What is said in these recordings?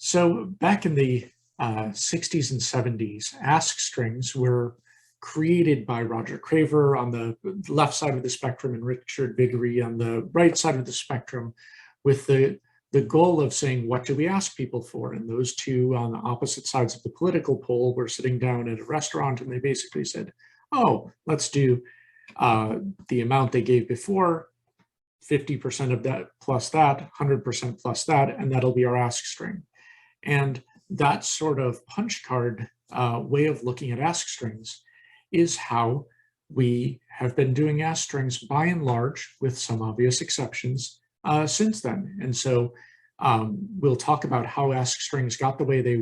So back in the 60s and 70s, ask strings were created by Roger Craver on the left side of the spectrum and Richard Viguerie on the right side of the spectrum, with the goal of saying, what do we ask people for? And those two on the opposite sides of the political pole were sitting down at a restaurant, and they basically said, oh, let's do the amount they gave before, 50% of that plus that, 100% plus that, and that'll be our ask string. And that sort of punch card way of looking at ask strings is how we have been doing ask strings by and large, with some obvious exceptions, since then. And so we'll talk about how ask strings got the way they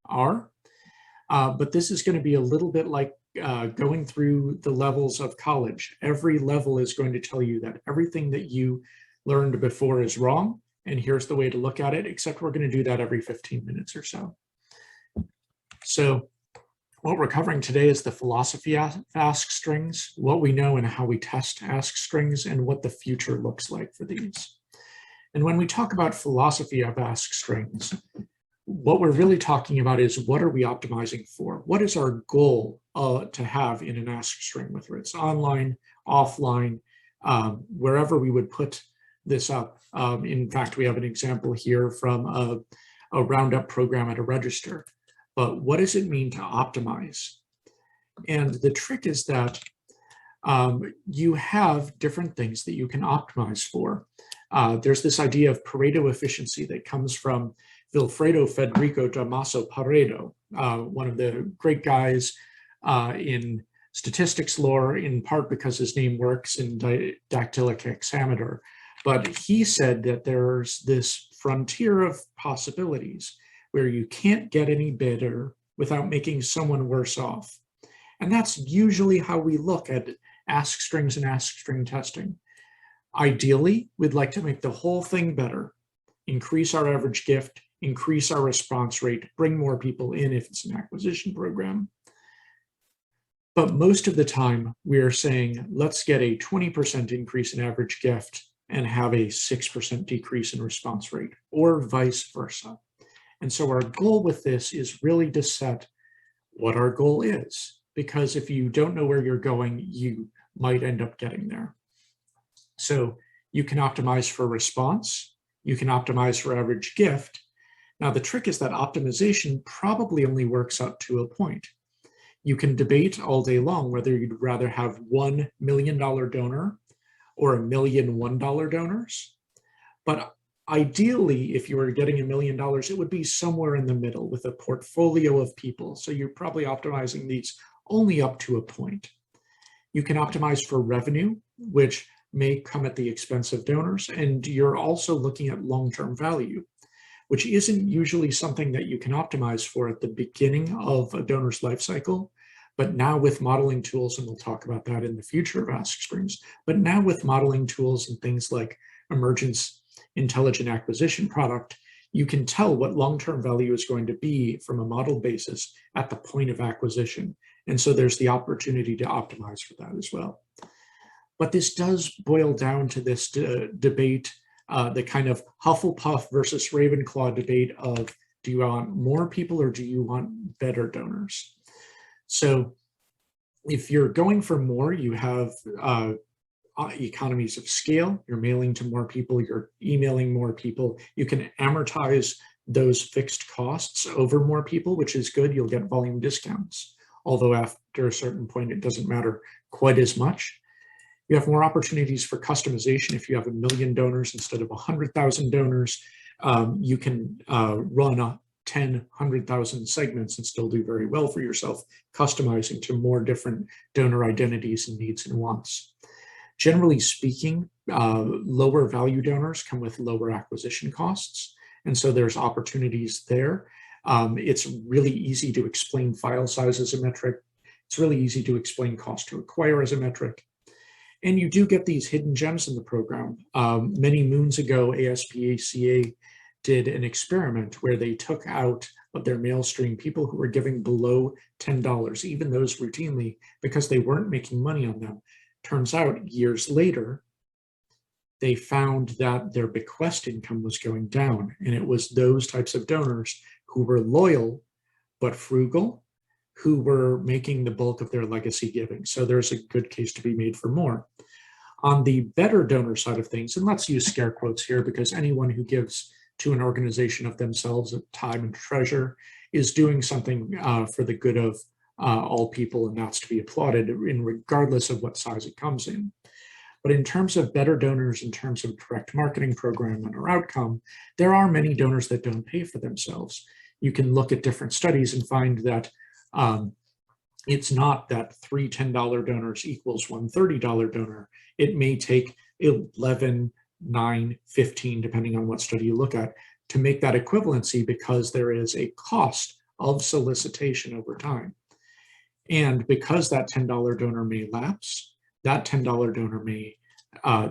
are, but this is going to be a little bit like going through the levels of college. Every level is going to tell you that everything that you learned before is wrong, and here's the way to look at it, except we're going to do that every 15 minutes or so. So what we're covering today is the philosophy of ask strings, what we know and how we test ask strings, and what the future looks like for these. And when we talk about philosophy of ask strings, what we're really talking about is, what are we optimizing for? What is our goal to have in an ask string, whether it's online, offline, wherever we would put this up. In fact, we have an example here from a roundup program at a register. But what does it mean to optimize? And the trick is that you have different things that you can optimize for. There's this idea of Pareto efficiency that comes from Vilfredo Federico Damaso Pareto, one of the great guys in statistics lore, in part because his name works in dactylic hexameter. But he said that there's this frontier of possibilities where you can't get any better without making someone worse off. And that's usually how we look at ask strings and ask string testing. Ideally, we'd like to make the whole thing better, increase our average gift, increase our response rate, bring more people in if it's an acquisition program. But most of the time, we are saying, let's get a 20% increase in average gift and have a 6% decrease in response rate, or vice versa. And so our goal with this is really to set what our goal is, because if you don't know where you're going, you might end up getting there. So you can optimize for response, you can optimize for average gift. Now the trick is that optimization probably only works up to a point. You can debate all day long whether you'd rather have $1 million donor or $1 million $1 donors. But ideally, if you were getting $1 million, it would be somewhere in the middle with a portfolio of people. So you're probably optimizing these only up to a point. You can optimize for revenue, which may come at the expense of donors. And you're also looking at long-term value, which isn't usually something that you can optimize for at the beginning of a donor's life cycle. But now with modeling tools, and we'll talk about that in the future of ask strings, but now with modeling tools and things like emergence intelligent acquisition product, you can tell what long-term value is going to be from a model basis at the point of acquisition. And so there's the opportunity to optimize for that as well. But this does boil down to this debate, the kind of Hufflepuff versus Ravenclaw debate of, do you want more people or do you want better donors? So if you're going for more, you have economies of scale. You're mailing to more people, you're emailing more people. You can amortize those fixed costs over more people, which is good. You'll get volume discounts, although after a certain point, it doesn't matter quite as much. You have more opportunities for customization. If you have 1 million donors instead of 100,000 donors, you can run 10, 100,000 segments and still do very well for yourself, customizing to more different donor identities and needs and wants. Generally speaking, lower value donors come with lower acquisition costs. And so there's opportunities there. It's really easy to explain file size as a metric. It's really easy to explain cost to acquire as a metric. And you do get these hidden gems in the program. Many moons ago, ASPACA did an experiment where they took out of their mail stream people who were giving below $10, even those routinely, because they weren't making money on them. Turns out years later, they found that their bequest income was going down. And it was those types of donors who were loyal but frugal, who were making the bulk of their legacy giving. So there's a good case to be made for more. On the better donor side of things, and let's use scare quotes here because anyone who gives to an organization of themselves time and treasure is doing something for the good of all people, and that's to be applauded in regardless of what size it comes in. But in terms of better donors, in terms of direct marketing program and our outcome, there are many donors that don't pay for themselves. You can look at different studies and find that it's not that 3 $10 donors equals one $30 donor. It may take 11, 9, 15, depending on what study you look at, to make that equivalency because there is a cost of solicitation over time. And because that $10 donor may lapse, that $10 donor may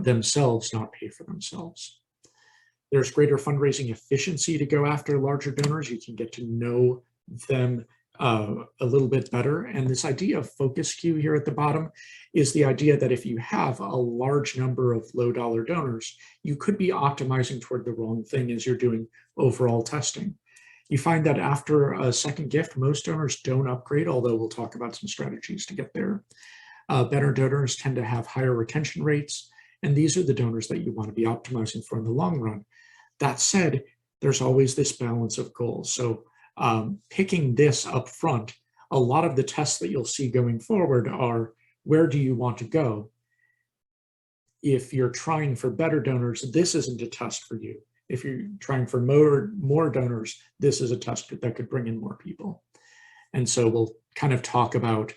themselves not pay for themselves. There's greater fundraising efficiency to go after larger donors. You can get to know them a little bit better. And this idea of focus skew here at the bottom is the idea that if you have a large number of low dollar donors, you could be optimizing toward the wrong thing as you're doing overall testing. You find that after a second gift, most donors don't upgrade, although we'll talk about some strategies to get there. Better donors tend to have higher retention rates, and these are the donors that you want to be optimizing for in the long run. That said, there's always this balance of goals. So picking this up front, a lot of the tests that you'll see going forward are, where do you want to go? If you're trying for better donors, this isn't a test for you. If you're trying for more donors, this is a test that could bring in more people. And so we'll kind of talk about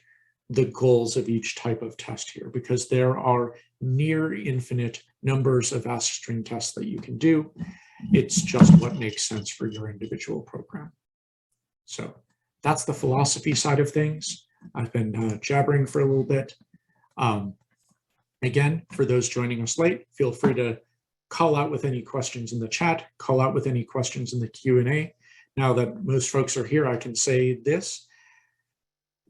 the goals of each type of test here, because there are near infinite numbers of ask string tests that you can do. It's just what makes sense for your individual program. So that's the philosophy side of things. I've been jabbering for a little bit. Again, for those joining us late, feel free to call out with any questions in the chat, call out with any questions in the Q&A. Now that most folks are here, I can say this.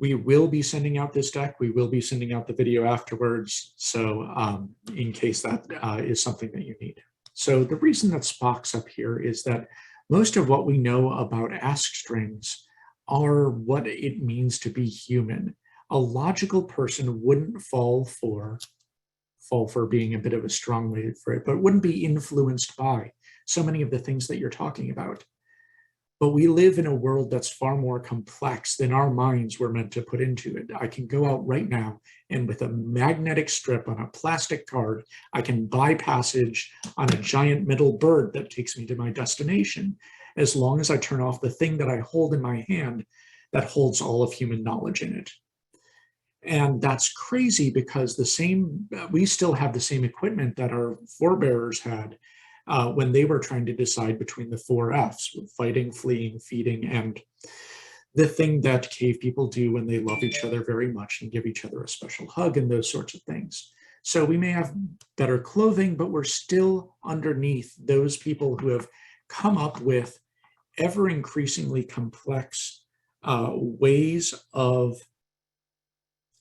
We will be sending out this deck. We will be sending out the video afterwards. So in case that is something that you need. So the reason that Spock's up here is that most of what we know about ask strings are what it means to be human. A logical person wouldn't fall for being a bit of a strong way for it, but wouldn't be influenced by so many of the things that you're talking about. But we live in a world that's far more complex than our minds were meant to put into it. I can go out right now and with a magnetic strip on a plastic card, I can buy passage on a giant metal bird that takes me to my destination, as long as I turn off the thing that I hold in my hand that holds all of human knowledge in it. And that's crazy because we still have the same equipment that our forebearers had when they were trying to decide between the 4 Fs, fighting, fleeing, feeding, and the thing that cave people do when they love each other very much and give each other a special hug and those sorts of things. So we may have better clothing, but we're still underneath those people who have come up with ever increasingly complex ways of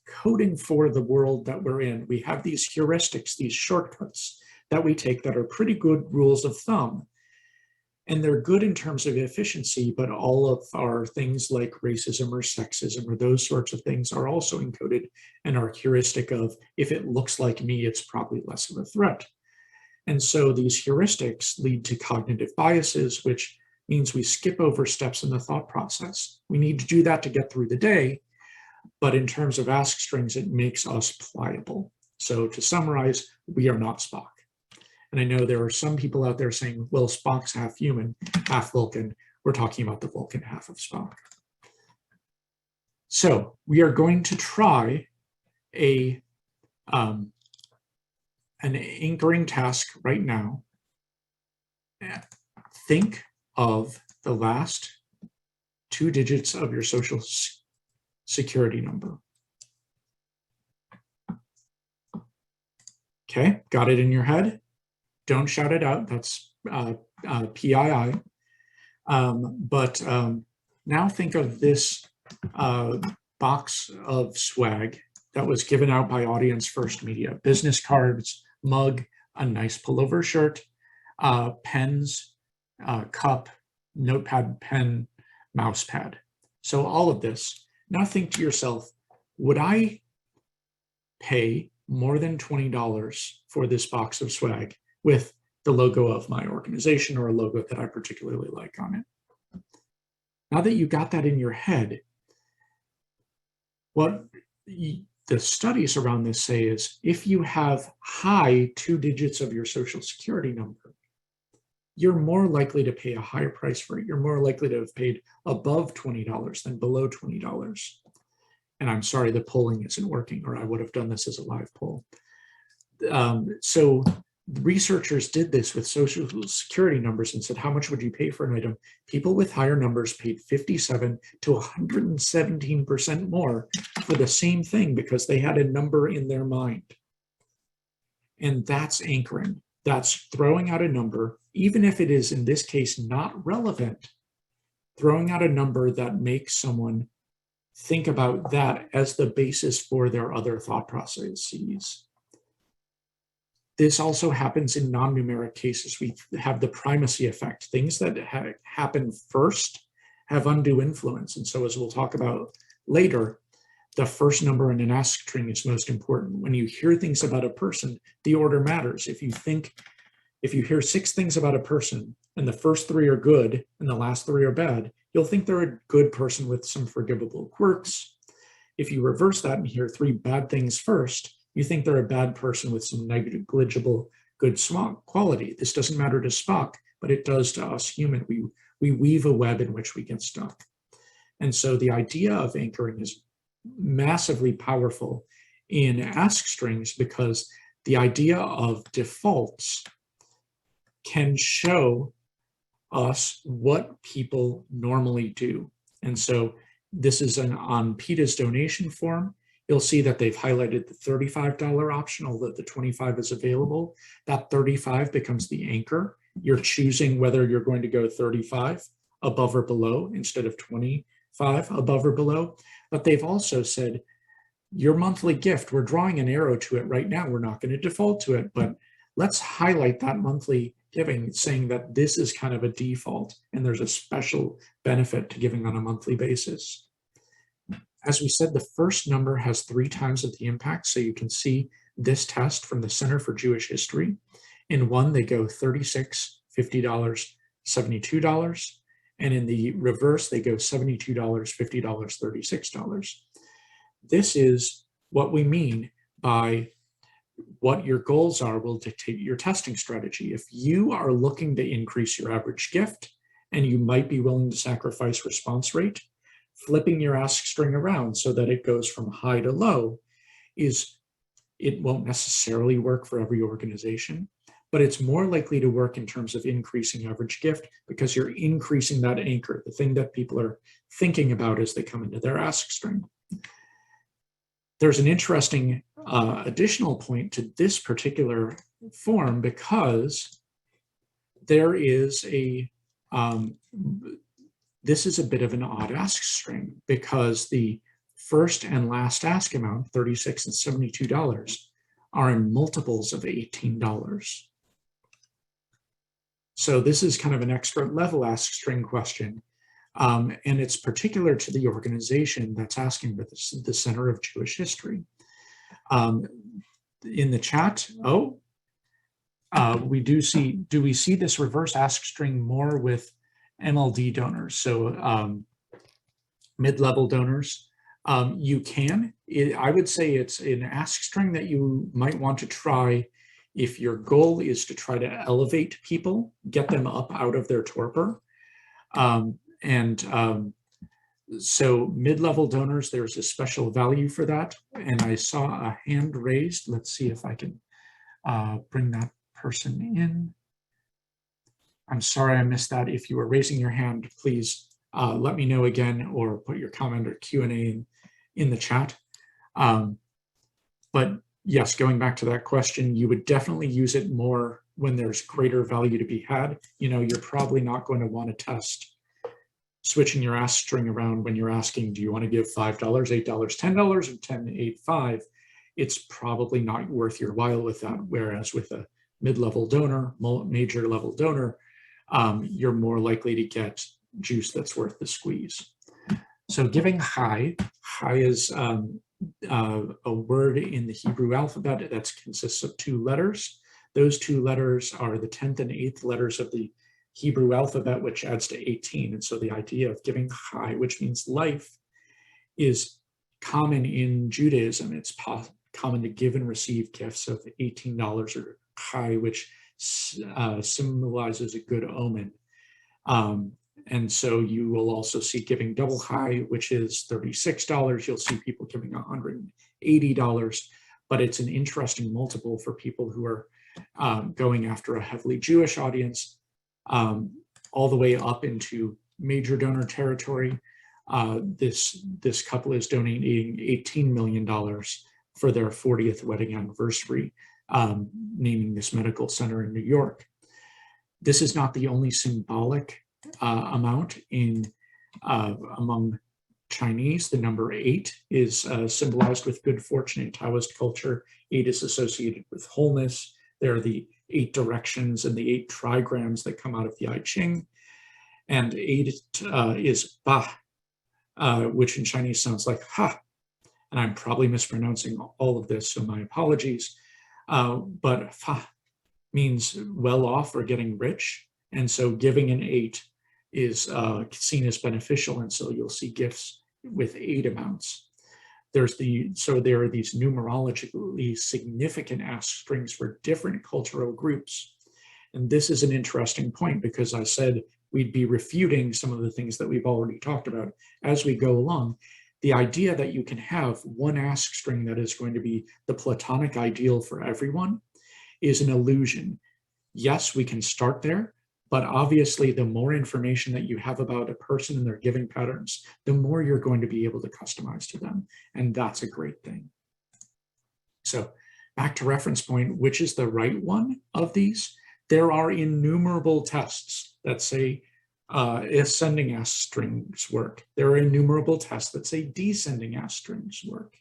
coding for the world that we're in. We have these heuristics, these shortcuts that we take that are pretty good rules of thumb. And they're good in terms of efficiency, but all of our things like racism or sexism or those sorts of things are also encoded in our heuristic of, if it looks like me, it's probably less of a threat. And so these heuristics lead to cognitive biases, which means we skip over steps in the thought process. We need to do that to get through the day. But in terms of ask strings, it makes us pliable. So to summarize, we are not Spock. And I know there are some people out there saying, well, Spock's half human, half Vulcan. We're talking about the Vulcan half of Spock. So we are going to try an anchoring task right now. Think of the last 2 digits of your social security number. Okay, got it in your head? Don't shout it out, that's PII. Now think of this box of swag that was given out by Audience First Media, business cards, mug, a nice pullover shirt, pens, cup, notepad, pen, mouse pad. So all of this. Now think to yourself, would I pay more than $20 for this box of swag with the logo of my organization or a logo that I particularly like on it? Now that you got that in your head, what the studies around this say is if you have high 2 digits of your social security number, you're more likely to pay a higher price for it. You're more likely to have paid above $20 than below $20. And I'm sorry the polling isn't working, or I would have done this as a live poll. So the researchers did this with social security numbers and said, how much would you pay for an item? People with higher numbers paid 57 to 117% more for the same thing because they had a number in their mind. And that's anchoring. That's throwing out a number, even if it is in this case not relevant, throwing out a number that makes someone think about that as the basis for their other thought processes. This also happens in non-numeric cases. We have the primacy effect. Things that happen first have undue influence. And so as we'll talk about later, the first number in an ask string is most important. When you hear things about a person, the order matters. If you hear 6 things about a person and the first 3 are good and the last 3 are bad, you'll think they're a good person with some forgivable quirks. If you reverse that and hear 3 bad things first, you think they're a bad person with some negligible good quality. This doesn't matter to Spock, but it does to us human. We weave a web in which we get stuck. And so the idea of anchoring is massively powerful in ask strings because the idea of defaults can show us what people normally do. And so this is on PETA's donation form. You'll see that they've highlighted the $35 option, although the $25 is available. That $35 becomes the anchor. You're choosing whether you're going to go $35 above or below instead of $25 above or below. But they've also said, your monthly gift, we're drawing an arrow to it right now. We're not going to default to it, but let's highlight that monthly giving, saying that this is kind of a default and there's a special benefit to giving on a monthly basis. As we said, the first number has 3 times of the impact. So you can see this test from the Center for Jewish History. In one, they go $36, $50, $72. And in the reverse, they go $72, $50, $36. This is what we mean by what your goals are will dictate your testing strategy. If you are looking to increase your average gift and you might be willing to sacrifice response rate, flipping your ask string around so that it goes from high to low it won't necessarily work for every organization, but it's more likely to work in terms of increasing average gift because you're increasing that anchor, the thing that people are thinking about as they come into their ask string. There's an interesting additional point to this particular form because there is this is a bit of an odd ask string because the first and last ask amount, $36 and $72, are in multiples of $18. So this is kind of an expert level ask string question. And it's particular to the organization that's asking for the Center of Jewish History. In the chat, do we see this reverse ask string more with MLD donors, so mid-level donors? You can. I would say it's an ask string that you might want to try if your goal is to try to elevate people, get them up out of their torpor. So mid-level donors, there's a special value for that. And I saw a hand raised. Let's see if I can bring that person in. I'm sorry I missed that. If you were raising your hand, please let me know again or put your comment or Q&A in the chat. But yes, going back to that question, you would definitely use it more when there's greater value to be had. You know, you're probably not going to want to test switching your ask string around when you're asking, do you want to give $5, $8, $10, or 10, 8, 5? It's probably not worth your while with that. Whereas with a mid-level donor, major level donor, you're more likely to get juice that's worth the squeeze. So giving high is a word in the Hebrew alphabet that consists of 2 letters. Those 2 letters are the 10th and 8th letters of the Hebrew alphabet, which adds to 18. And so the idea of giving high, which means life, is common in Judaism. It's common to give and receive gifts of $18 or high, which symbolizes a good omen. And so you will also see giving double high, which is $36. You'll see people giving $180, but it's an interesting multiple for people who are going after a heavily Jewish audience, all the way up into major donor territory. This couple is donating $18 million for their 40th wedding anniversary, naming this medical center in New York. This is not the only symbolic amount in among Chinese. The number 8 is symbolized with good fortune in Taoist culture. 8 is associated with wholeness. There are the 8 directions and the 8 trigrams that come out of the I Ching. And 8 is Ba, which in Chinese sounds like ha. And I'm probably mispronouncing all of this, so my apologies. But Fa means well off or getting rich. And so giving an 8 is seen as beneficial. And so you'll see gifts with 8 amounts. There are these numerologically significant ask strings for different cultural groups. And this is an interesting point because I said we'd be refuting some of the things that we've already talked about as we go along. The idea that you can have one ask string that is going to be the platonic ideal for everyone is an illusion. Yes, we can start there, but obviously the more information that you have about a person and their giving patterns, the more you're going to be able to customize to them. And that's a great thing. So back to reference point, which is the right one of these? There are innumerable tests that say ascending ask strings work. There are innumerable tests that say descending ask strings work.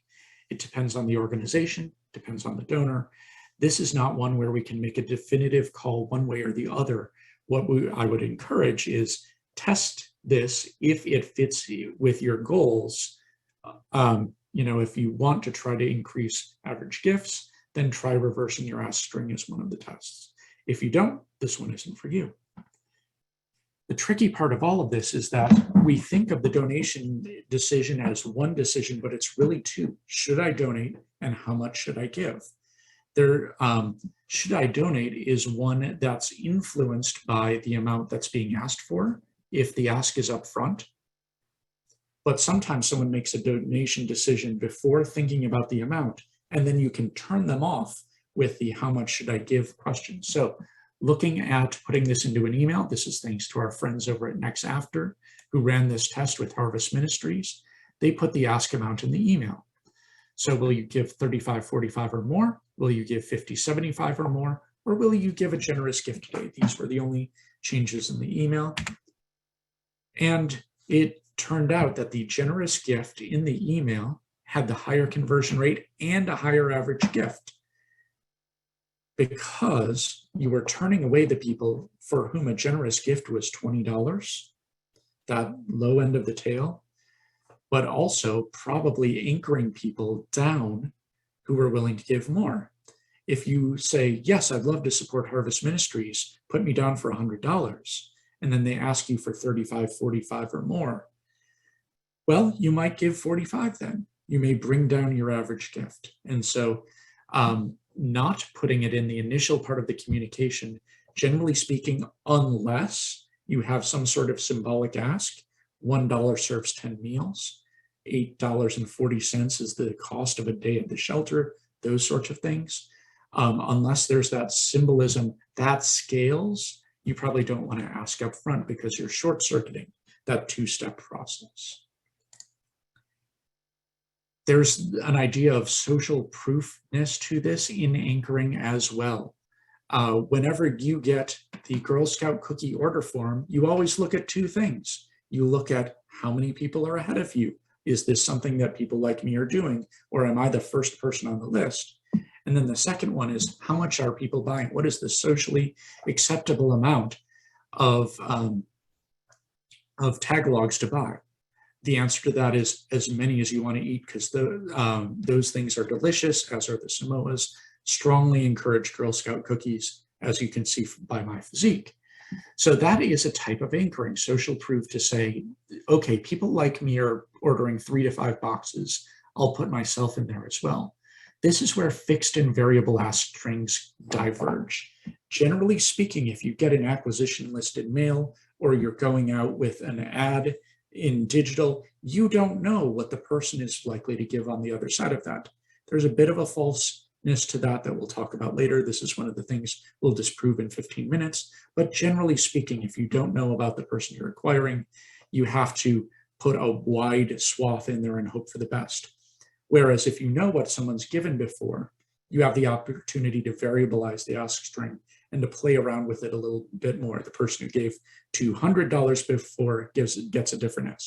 It depends on the organization, depends on the donor. This is not one where we can make a definitive call one way or the other. What I would encourage is test this if it fits with your goals. If you want to try to increase average gifts, then try reversing your ask string as one of the tests. If you don't, this one isn't for you. The tricky part of all of this is that we think of the donation decision as one decision, but it's really 2. Should I donate and how much should I give? Should I donate is one that's influenced by the amount that's being asked for, if the ask is up front. But sometimes someone makes a donation decision before thinking about the amount, and then you can turn them off with the how much should I give question. So looking at putting this into an email, this is thanks to our friends over at Next After who ran this test with Harvest Ministries. They put the ask amount in the email. So will you give 35, 45 or more? Will you give 50, 75 or more? Or will you give a generous gift today? These were the only changes in the email. And it turned out that the generous gift in the email had the higher conversion rate and a higher average gift, because you were turning away the people for whom a generous gift was $20, that low end of the tail, but also probably anchoring people down who were willing to give more. If you say, yes, I'd love to support Harvest Ministries, put me down for $100, and then they ask you for 35, 45 or more, well, you might give 45 then. You may bring down your average gift. And so not putting it in the initial part of the communication, generally speaking, unless you have some sort of symbolic ask, $1 serves 10 meals, $8.40 is the cost of a day at the shelter, those sorts of things. Unless there's that symbolism that scales, you probably don't want to ask up front because you're short-circuiting that 2-step process. There's an idea of social proofness to this in anchoring as well. Whenever you get the Girl Scout cookie order form, you always look at 2 things. You look at how many people are ahead of you. Is this something that people like me are doing? Or am I the first person on the list? And then the second one is, how much are people buying? What is the socially acceptable amount of tagalogs to buy? The answer to that is as many as you want to eat, because those things are delicious, as are the Samoas. Strongly encourage Girl Scout cookies, as you can see by my physique. So that is a type of anchoring, social proof, to say, okay, people like me are ordering 3 to 5 boxes. I'll put myself in there as well. This is where fixed and variable ask strings diverge. Generally speaking, if you get an acquisition list in mail, or you're going out with an ad in digital, you don't know what the person is likely to give on the other side of that. There's a bit of a falseness to that we'll talk about later. This is one of the things we'll disprove in 15 minutes. But generally speaking, if you don't know about the person you're acquiring, you have to put a wide swath in there and hope for the best. Whereas if you know what someone's given before, you have the opportunity to variabilize the ask string and to play around with it a little bit more. The person who gave $200 before gets a different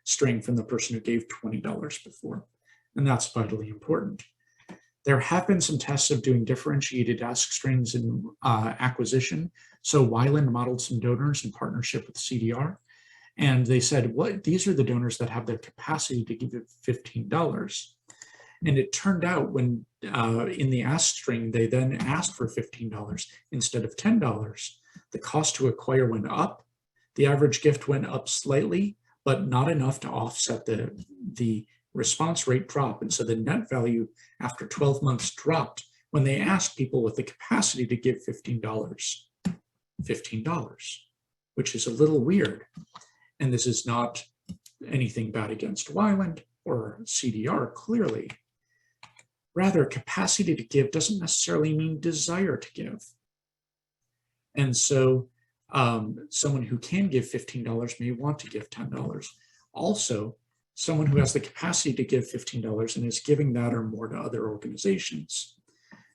string from the person who gave $20 before. And that's vitally important. There have been some tests of doing differentiated ask strings in acquisition. So Weiland modeled some donors in partnership with CDR. And they said, these are the donors that have the capacity to give it $15. And it turned out when in the ask string, they then asked for $15 instead of $10. The cost to acquire went up. The average gift went up slightly, but not enough to offset the response rate drop. And so the net value after 12 months dropped when they asked people with the capacity to give $15, which is a little weird. And this is not anything bad against Weiland or CDR, clearly. Rather, capacity to give doesn't necessarily mean desire to give. And so someone who can give $15 may want to give $10. Also, someone who has the capacity to give $15 and is giving that or more to other organizations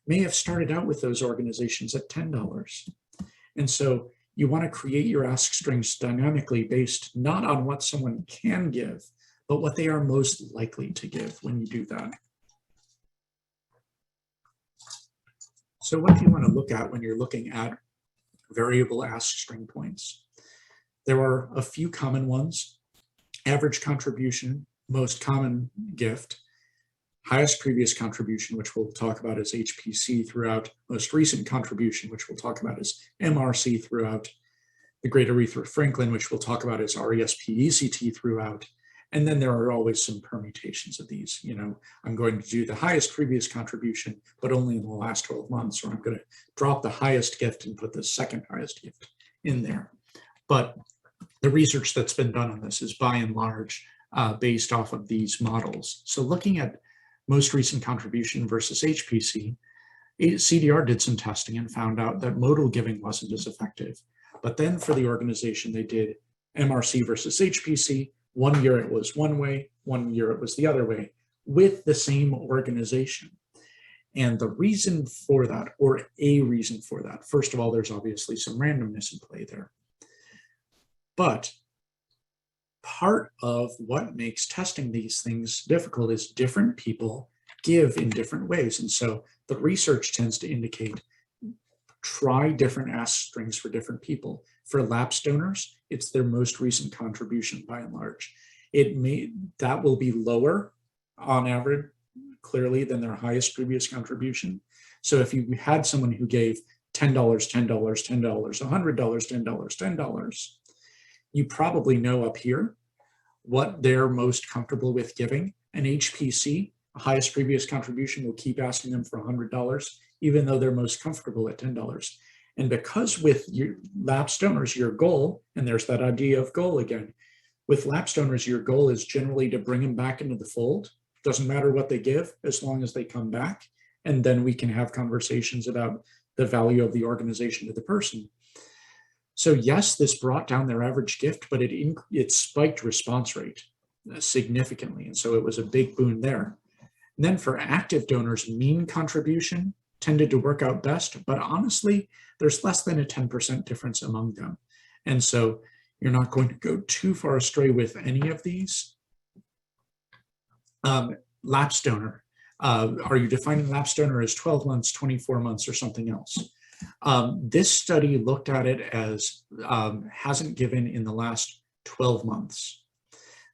may have started out with those organizations at $10. And so you want to create your ask strings dynamically based not on what someone can give, but what they are most likely to give when you do that. So what do you want to look at when you're looking at variable ask string points? There are a few common ones: average contribution, most common gift, highest previous contribution, which we'll talk about as HPC throughout, most recent contribution, which we'll talk about as MRC throughout, the Great Aretha Franklin, which we'll talk about as RESP-ECT throughout. And then there are always some permutations of these. You know, I'm going to do the highest previous contribution, but only in the last 12 months, or I'm going to drop the highest gift and put the second highest gift in there. But the research that's been done on this is by and large based off of these models. So looking at most recent contribution versus HPC, CDR did some testing and found out that modal giving wasn't as effective. But then for the organization, they did MRC versus HPC. 1 year it was one way, 1 year it was the other way, with the same organization. And the reason for that, or a reason for that, first of all, there's obviously some randomness in play there. But part of what makes testing these things difficult is different people give in different ways. And so the research tends to indicate try different ask strings for different people. For Lapse donors, it's their most recent contribution by and large. That will be lower on average, clearly, than their highest previous contribution. So if you had someone who gave $10, $10, $10, $100, $10, $10, you probably know up here what they're most comfortable with giving. An HPC, a highest previous contribution, will keep asking them for $100, even though they're most comfortable at $10. And because with your Lapse donors, your goal, and there's that idea of goal again, with Lapse donors, your goal is generally to bring them back into the fold. Doesn't matter what they give, as long as they come back. And then we can have conversations about the value of the organization to the person. So yes, this brought down their average gift, but it spiked response rate significantly. And so it was a big boon there. And then for active donors, mean contribution tended to work out best, but honestly, there's less than a 10% difference among them. And so you're not going to go too far astray with any of these. Lapse donor. Are you defining lapse donor as 12 months, 24 months, or something else? This study looked at it as hasn't given in the last 12 months.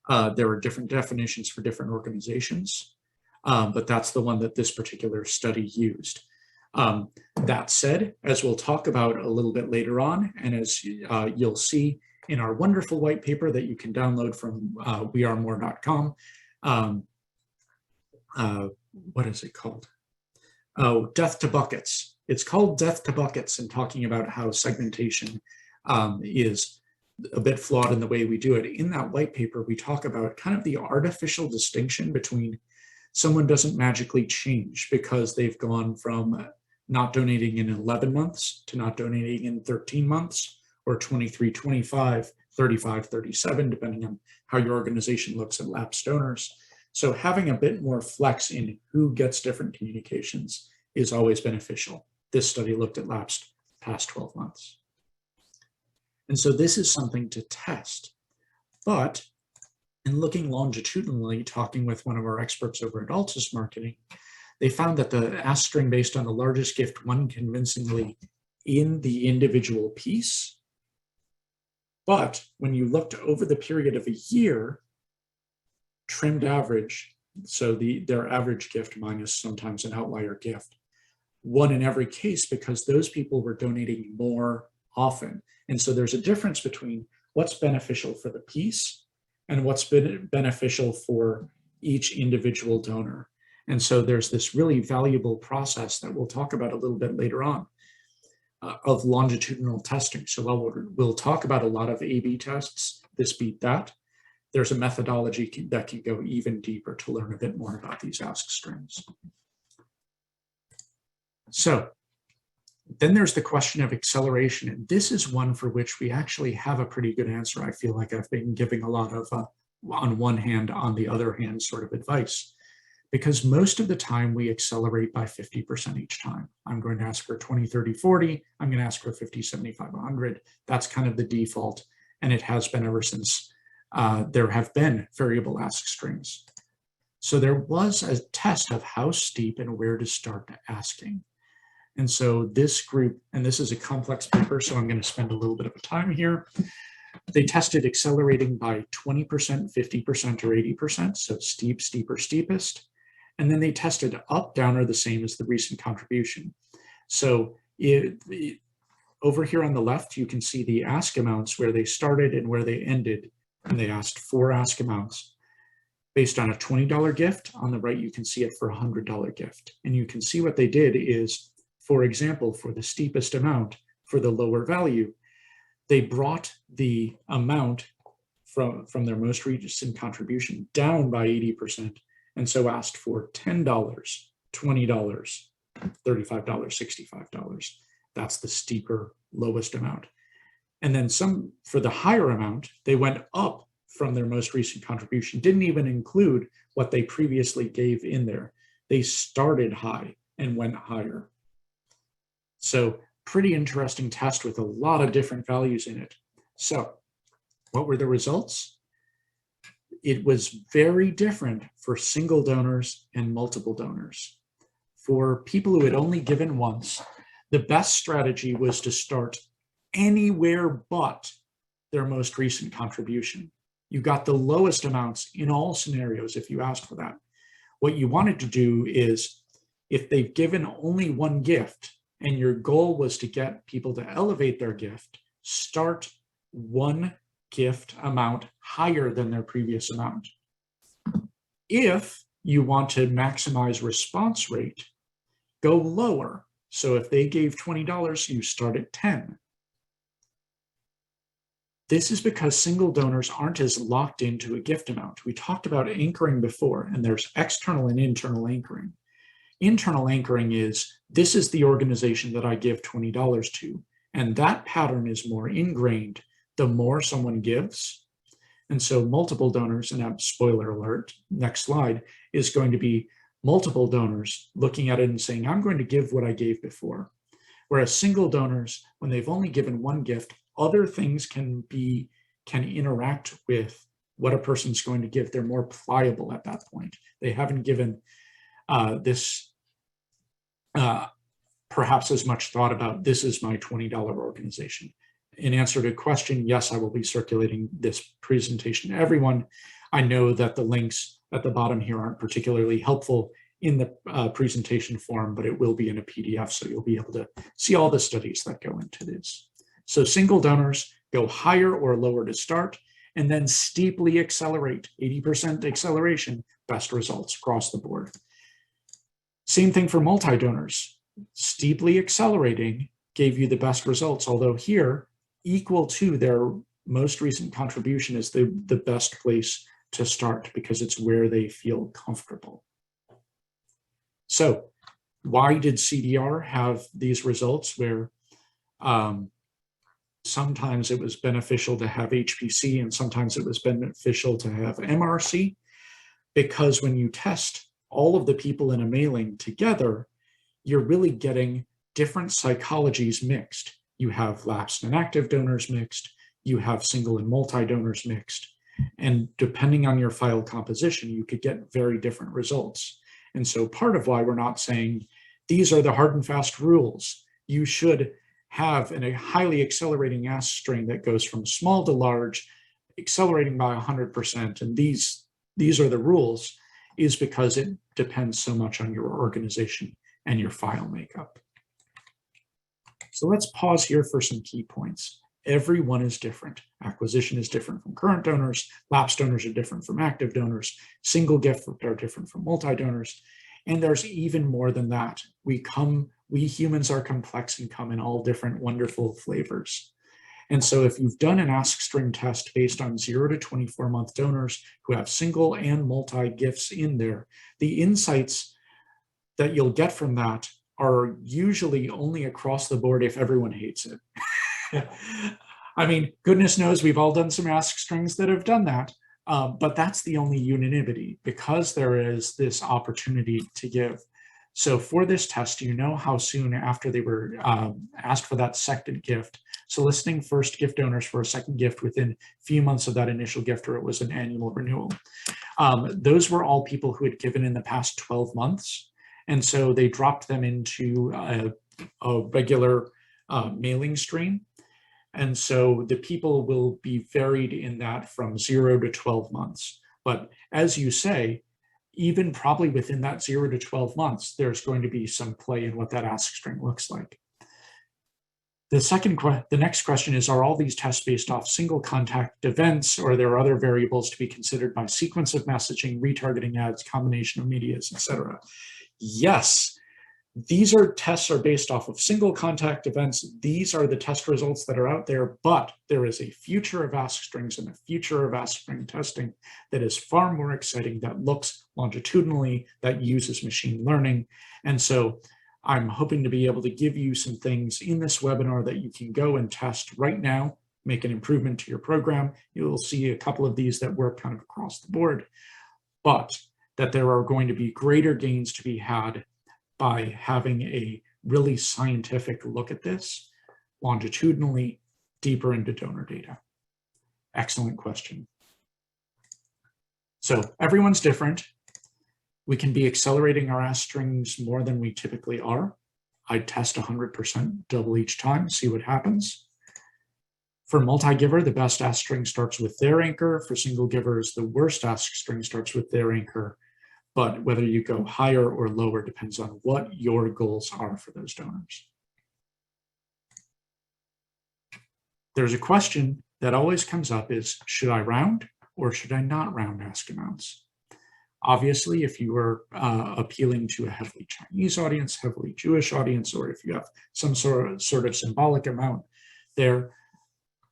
There are different definitions for different organizations, but that's the one that this particular study used. That said, as we'll talk about a little bit later on, and as you'll see in our wonderful white paper that you can download from wearemore.com, what is it called? Oh, Death to Buckets. It's called Death to Buckets, and talking about how segmentation is a bit flawed in the way we do it. In that white paper, we talk about kind of the artificial distinction between someone doesn't magically change because they've gone from not donating in 11 months to not donating in 13 months, or 23, 25, 35, 37, depending on how your organization looks at lapsed donors. So having a bit more flex in who gets different communications is always beneficial. This study looked at lapsed past 12 months. And so this is something to test. But in looking longitudinally, talking with one of our experts over at Altus Marketing, they found that the ask string based on the largest gift won convincingly in the individual piece. But when you looked over the period of a year, trimmed average, so their average gift minus sometimes an outlier gift, won in every case because those people were donating more often. And so there's a difference between what's beneficial for the piece and what's been beneficial for each individual donor. And so there's this really valuable process that we'll talk about a little bit later on of longitudinal testing. So while we'll talk about a lot of A/B tests, this beat that, there's a methodology that can go even deeper to learn a bit more about these ask strings. So then there's the question of acceleration. And this is one for which we actually have a pretty good answer. I feel like I've been giving a lot of on one hand, on the other hand sort of advice, because most of the time we accelerate by 50% each time. I'm going to ask for 20, 30, 40. I'm going to ask for 50, 75, 100. That's kind of the default. And it has been ever since there have been variable ask strings. So there was a test of how steep and where to start asking. And so this group, and this is a complex paper, so I'm going to spend a little bit of time here. They tested accelerating by 20%, 50%, or 80%, so steep, steeper, steepest. And then they tested up, down, or the same as the recent contribution. So over here on the left, you can see the ask amounts where they started and where they ended. And they asked 4 ask amounts based on a $20 gift. On the right, you can see it for a $100 gift. And you can see what they did is, for example, for the steepest amount, for the lower value, they brought the amount from their most recent contribution down by 80%, and so asked for $10, $20, $35, $65. That's the steeper, lowest amount. And then some, for the higher amount, they went up from their most recent contribution, didn't even include what they previously gave in there. They started high and went higher. So pretty interesting test with a lot of different values in it. So what were the results? It was very different for single donors and multiple donors. For people who had only given once, the best strategy was to start anywhere but their most recent contribution. You got the lowest amounts in all scenarios if you asked for that. What you wanted to do is, if they've given only one gift and your goal was to get people to elevate their gift, start one gift amount higher than their previous amount. If you want to maximize response rate, go lower. So if they gave $20, you start at 10. This is because single donors aren't as locked into a gift amount. We talked about anchoring before, and there's external and internal anchoring. Internal anchoring is, this is the organization that I give $20 to, and that pattern is more ingrained the more someone gives. And so multiple donors, and spoiler alert, next slide, is going to be multiple donors looking at it and saying, I'm going to give what I gave before. Whereas single donors, when they've only given one gift, other things can interact with what a person's going to give. They're more pliable at that point. They haven't given this perhaps as much thought about, this is my $20 organization. In answer to a question, yes, I will be circulating this presentation to everyone. I know that the links at the bottom here aren't particularly helpful in the presentation form, but it will be in a PDF, so you'll be able to see all the studies that go into this. So single donors go higher or lower to start, and then steeply accelerate, 80% acceleration, best results across the board. Same thing for multi-donors. Steeply accelerating gave you the best results, although here, equal to their most recent contribution is the best place to start because it's where they feel comfortable. So why did CDR have these results where sometimes it was beneficial to have HPC and sometimes it was beneficial to have MRC? Because when you test all of the people in a mailing together, you're really getting different psychologies mixed. You have lapsed and active donors mixed, you have single and multi-donors mixed, and depending on your file composition, you could get very different results. And so part of why we're not saying these are the hard and fast rules. You should have a highly accelerating ask string that goes from small to large, accelerating by 100%, and these are the rules, is because it depends so much on your organization and your file makeup. So let's pause here for some key points. Everyone is different. Acquisition is different from current donors. Lapsed donors are different from active donors. Single gift are different from multi-donors. And there's even more than that. We humans are complex and come in all different wonderful flavors. And so if you've done an ask string test based on 0 to 24-month donors who have single and multi gifts in there, the insights that you'll get from that are usually only across the board if everyone hates it. I mean, goodness knows we've all done some ask strings that have done that, but that's the only unanimity because there is this opportunity to give. So for this test, you know how soon after they were asked for that second gift, soliciting first gift donors for a second gift within a few months of that initial gift, or it was an annual renewal. Those were all people who had given in the past 12 months. And so they dropped them into a regular mailing stream. And so the people will be varied in that from 0 to 12 months. But as you say, even probably within that 0 to 12 months, there's going to be some play in what that ask string looks like. The next question is, are all these tests based off single contact events, or are there other variables to be considered by sequence of messaging, retargeting ads, combination of medias, etc.? Yes, these tests are based off of single contact events. These are the test results that are out there, but there is a future of ask strings and a future of ask string testing that is far more exciting, that looks longitudinally, that uses machine learning. And so I'm hoping to be able to give you some things in this webinar that you can go and test right now, make an improvement to your program. You'll see a couple of these that work kind of across the board, but that there are going to be greater gains to be had by having a really scientific look at this longitudinally, deeper into donor data. Excellent question. So everyone's different. We can be accelerating our ask strings more than we typically are. I'd test 100%, double each time, see what happens. For multi-giver, the best ask string starts with their anchor. For single givers, the worst ask string starts with their anchor. But whether you go higher or lower depends on what your goals are for those donors. There's a question that always comes up is, should I round or should I not round ask amounts? Obviously, if you are appealing to a heavily Chinese audience, heavily Jewish audience, or if you have some sort of symbolic amount there,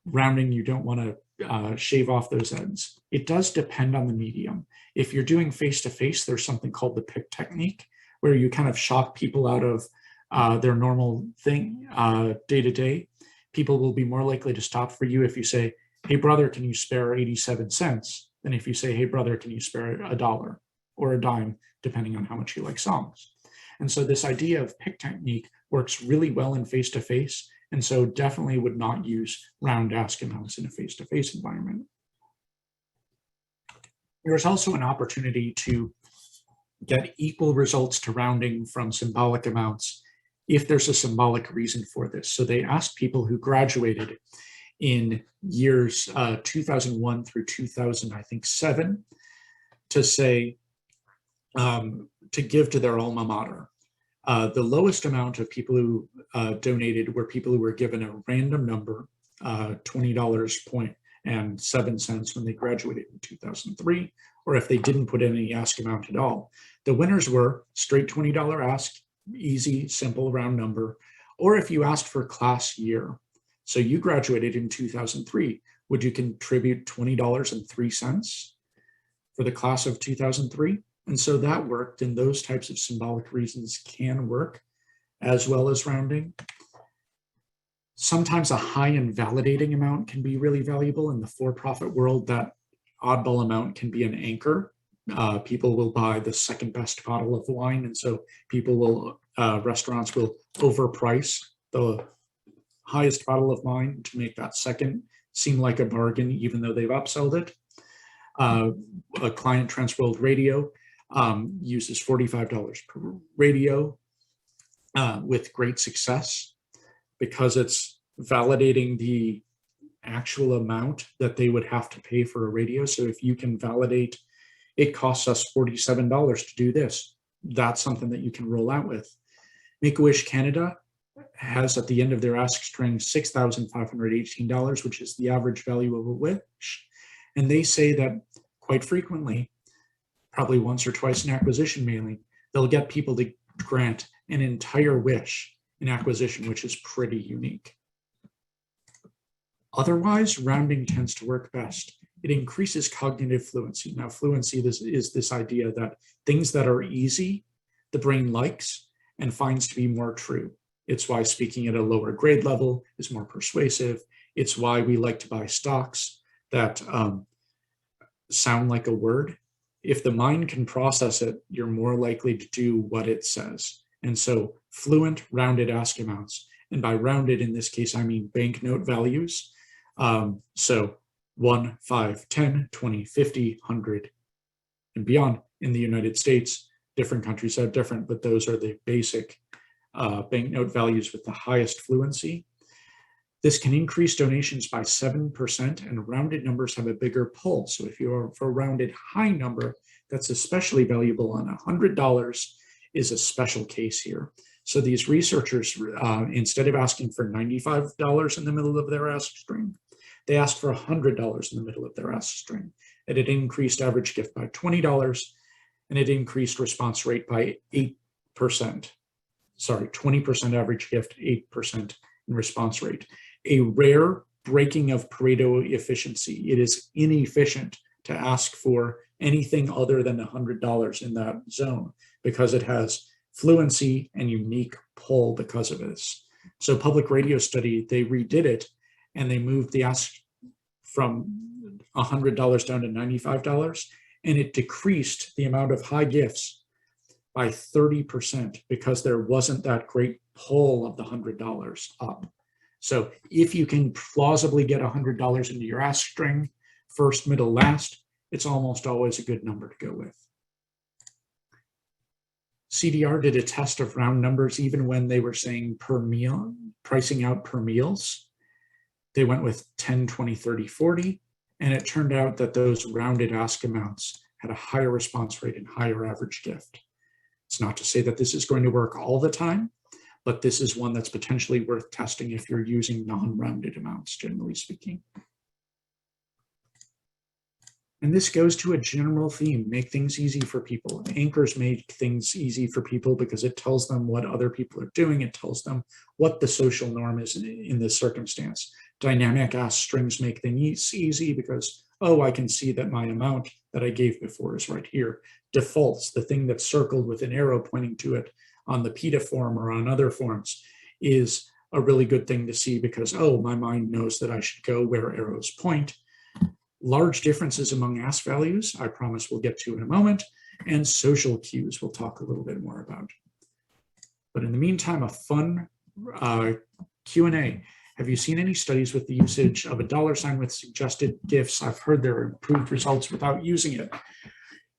rounding, you don't want to shave off those ends. It does depend on the medium. If you're doing face-to-face, there's something called the pick technique, where you kind of shock people out of their normal thing day-to-day. People will be more likely to stop for you if you say, hey brother, can you spare 87 cents? Than if you say, hey brother, can you spare $1 or a dime, depending on how much you like songs. And so this idea of pick technique works really well in face-to-face, and so definitely would not use round ask amounts in a face-to-face environment. There's also an opportunity to get equal results to rounding from symbolic amounts if there's a symbolic reason for this. So they asked people who graduated in years 2001 through 2000, I think 7, to say, to give to their alma mater. The lowest amount of people who donated were people who were given a random number, $20.07 when they graduated in 2003, or if they didn't put in any ask amount at all. The winners were straight $20 ask, easy, simple, round number, or if you asked for class year. So you graduated in 2003. Would you contribute $20.03 for the class of 2003? And so that worked, and those types of symbolic reasons can work as well as rounding. Sometimes a high and validating amount can be really valuable. In the for-profit world, that oddball amount can be an anchor. People will buy the second best bottle of wine, and so people will, restaurants will overprice the highest bottle of wine to make that second seem like a bargain, even though they've upsold it. A client, Transworld Radio, uses $45 per radio with great success because it's validating the actual amount that they would have to pay for a radio. So if you can validate, it costs us $47 to do this, that's something that you can roll out with. Make-A-Wish Canada has at the end of their ask string $6,518, which is the average value of a wish. And they say that quite frequently, probably once or twice in acquisition mailing, they'll get people to grant an entire wish in acquisition, which is pretty unique. Otherwise, rounding tends to work best. It increases cognitive fluency. Now, fluency is this idea that things that are easy, the brain likes and finds to be more true. It's why speaking at a lower grade level is more persuasive. It's why we like to buy stocks that sound like a word. If the mind can process it, you're more likely to do what it says. And so fluent rounded ask amounts, and by rounded in this case, I mean banknote values. So 1, 5, 10, 20, 50, 100, and beyond. In the United States, different countries have different, but those are the basic banknote values with the highest fluency. This can increase donations by 7%, and rounded numbers have a bigger pull. So if you're for a rounded high number, that's especially valuable, and $100 is a special case here. So these researchers, instead of asking for $95 in the middle of their ask string, they asked for $100 in the middle of their ask string. And it increased average gift by $20, and it increased response rate by 8%. Sorry, 20% average gift, 8% in response rate. A rare breaking of Pareto efficiency. It is inefficient to ask for anything other than $100 in that zone because it has fluency and unique pull because of this. So Public Radio Study, they redid it and they moved the ask from $100 down to $95, and it decreased the amount of high gifts by 30% because there wasn't that great pull of the $100 up. So if you can plausibly get $100 into your ask string, first, middle, last, it's almost always a good number to go with. CDR did a test of round numbers even when they were saying per meal, pricing out per meals. They went with 10, 20, 30, 40, and it turned out that those rounded ask amounts had a higher response rate and higher average gift. It's not to say that this is going to work all the time, but this is one that's potentially worth testing if you're using non-rounded amounts, generally speaking. And this goes to a general theme, make things easy for people. Anchors make things easy for people because it tells them what other people are doing. It tells them what the social norm is in this circumstance. Dynamic ask strings make things easy because, oh, I can see that my amount that I gave before is right here. Defaults, the thing that's circled with an arrow pointing to it on the PETA form or on other forms, is a really good thing to see because, oh, my mind knows that I should go where arrows point. Large differences among ask values, I promise we'll get to in a moment, and social cues we'll talk a little bit more about. But in the meantime, a fun Q&A. Have you seen any studies with the usage of a $ with suggested gifts? I've heard there are improved results without using it.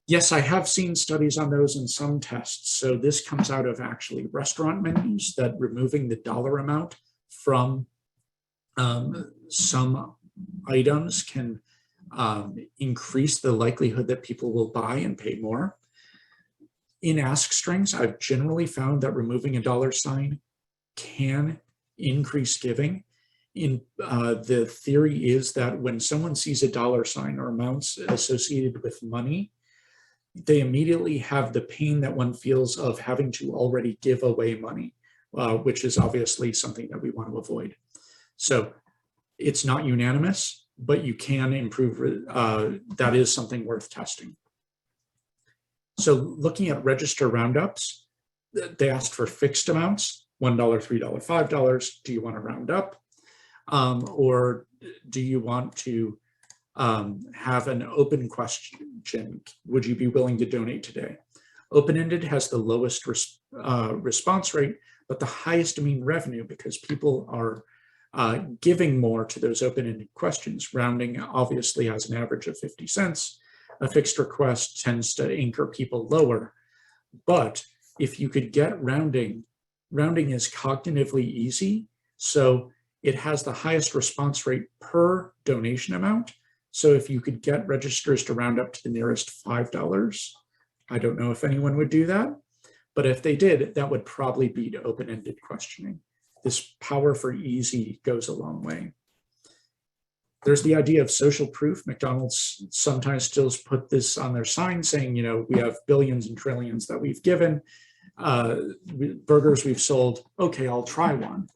Yes, I have seen studies on those in some tests. So this comes out of actually restaurant menus, that removing the dollar amount from some items can increase the likelihood that people will buy and pay more. In ask strings, I've generally found that removing a dollar sign can increase giving. The theory is that when someone sees a dollar sign or amounts associated with money, they immediately have the pain that one feels of having to already give away money, which is obviously something that we want to avoid. So it's not unanimous, but you can improve. That is something worth testing. So looking at register roundups, they asked for fixed amounts, $1, $3, $5. Do you want to round up? Or do you want to have an open question? Would you be willing to donate today? Open-ended has the lowest response rate, but the highest mean revenue, because people are giving more to those open-ended questions. Rounding obviously has an average of 50 cents. A fixed request tends to anchor people lower. But if you could get rounding is cognitively easy. So it has the highest response rate per donation amount. So if you could get registers to round up to the nearest $5, I don't know if anyone would do that, but if they did, that would probably beat open-ended questioning. This power for easy goes a long way. There's the idea of social proof. McDonald's sometimes still put this on their sign saying, we have billions and trillions that we've given, burgers we've sold. Okay, I'll try one.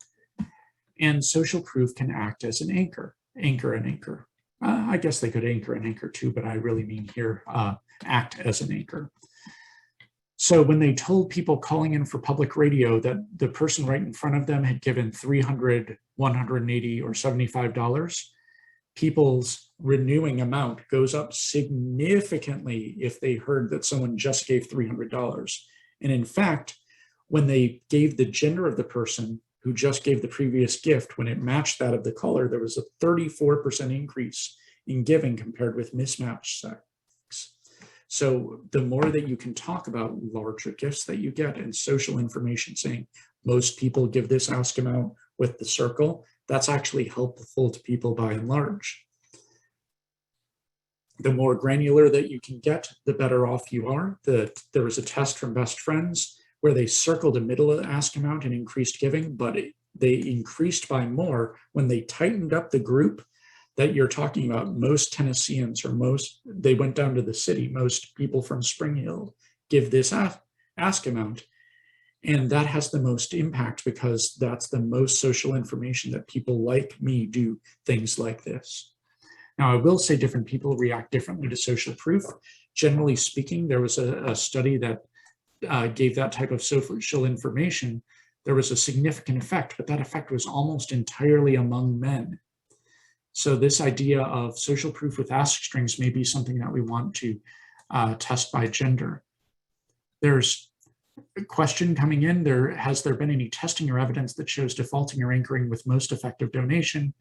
And social proof can act as an anchor. I guess they could anchor an anchor too, but I really mean here act as an anchor. So when they told people calling in for public radio that the person right in front of them had given $300, $180, or $75, people's renewing amount goes up significantly if they heard that someone just gave $300. And in fact, when they gave the gender of the person who just gave the previous gift, when it matched that of the caller, there was a 34% increase in giving compared with mismatched sex. So the more that you can talk about larger gifts that you get and social information saying most people give this ask amount with the circle, that's actually helpful to people by and large. The more granular that you can get, the better off you are. There was a test from Best Friends where they circled a middle ask amount and increased giving, but they increased by more when they tightened up the group that you're talking about. Most Tennesseans, or they went down to the city, most people from Spring Hill give this ask amount. And that has the most impact because that's the most social information that people like me do things like this. Now, I will say different people react differently to social proof. Generally speaking, there was a study that gave that type of social information. There was a significant effect, but that effect was almost entirely among men. So this idea of social proof with ask strings may be something that we want to test by gender. There's a question coming in. Has there been any testing or evidence that shows defaulting or anchoring with most effective donation?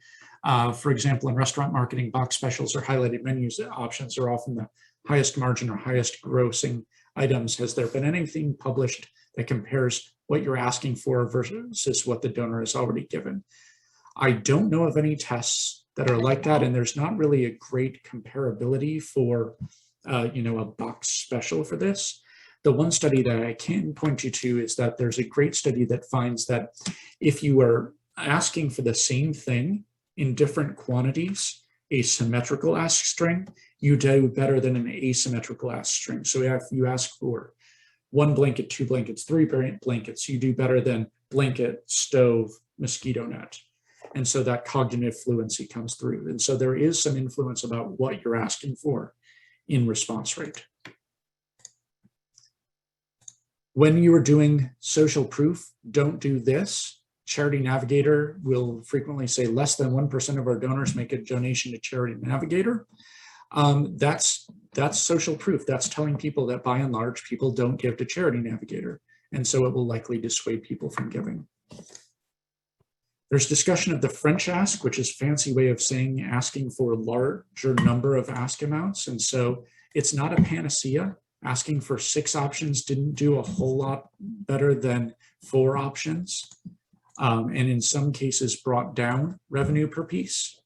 For example, in restaurant marketing, box specials or highlighted menus options are often the highest margin or highest grossing items. Has there been anything published that compares what you're asking for versus what the donor has already given? I don't know of any tests that are like that, and there's not really a great comparability for a box special for this. The one study that I can point you to is that there's a great study that finds that if you are asking for the same thing in different quantities, a symmetrical ask string, you do better than an asymmetrical ask string. So if you ask for 1 blanket, 2 blankets, 3 blankets, you do better than blanket, stove, mosquito net. And so that cognitive fluency comes through. And so there is some influence about what you're asking for in response rate. When you are doing social proof, don't do this. Charity Navigator will frequently say less than 1% of our donors make a donation to Charity Navigator. That's social proof. That's telling people that by and large, people don't give to Charity Navigator. And so it will likely dissuade people from giving. There's discussion of the French ask, which is a fancy way of saying asking for a larger number of ask amounts. And so It's not a panacea. Asking for 6 options didn't do a whole lot better than 4 options, and in some cases brought down revenue per piece.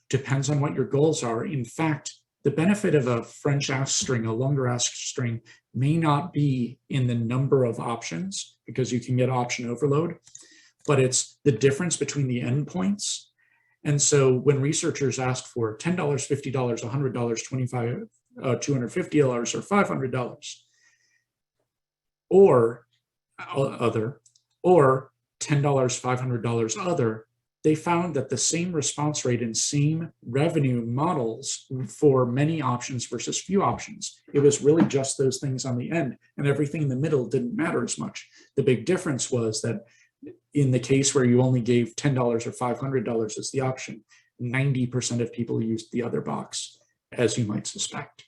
Depends on what your goals are. In fact, the benefit of a French ask string, a longer ask string, may not be in the number of options, because you can get option overload, but it's the difference between the endpoints. And so when researchers asked for $10, $50, $100, $25, $250, or $500, or other, or $10, $500 other, they found that the same response rate and same revenue models for many options versus few options. It was really just those things on the end, and everything in the middle didn't matter as much. The big difference was that in the case where you only gave $10 or $500 as the option, 90% of people used the other box, as you might suspect.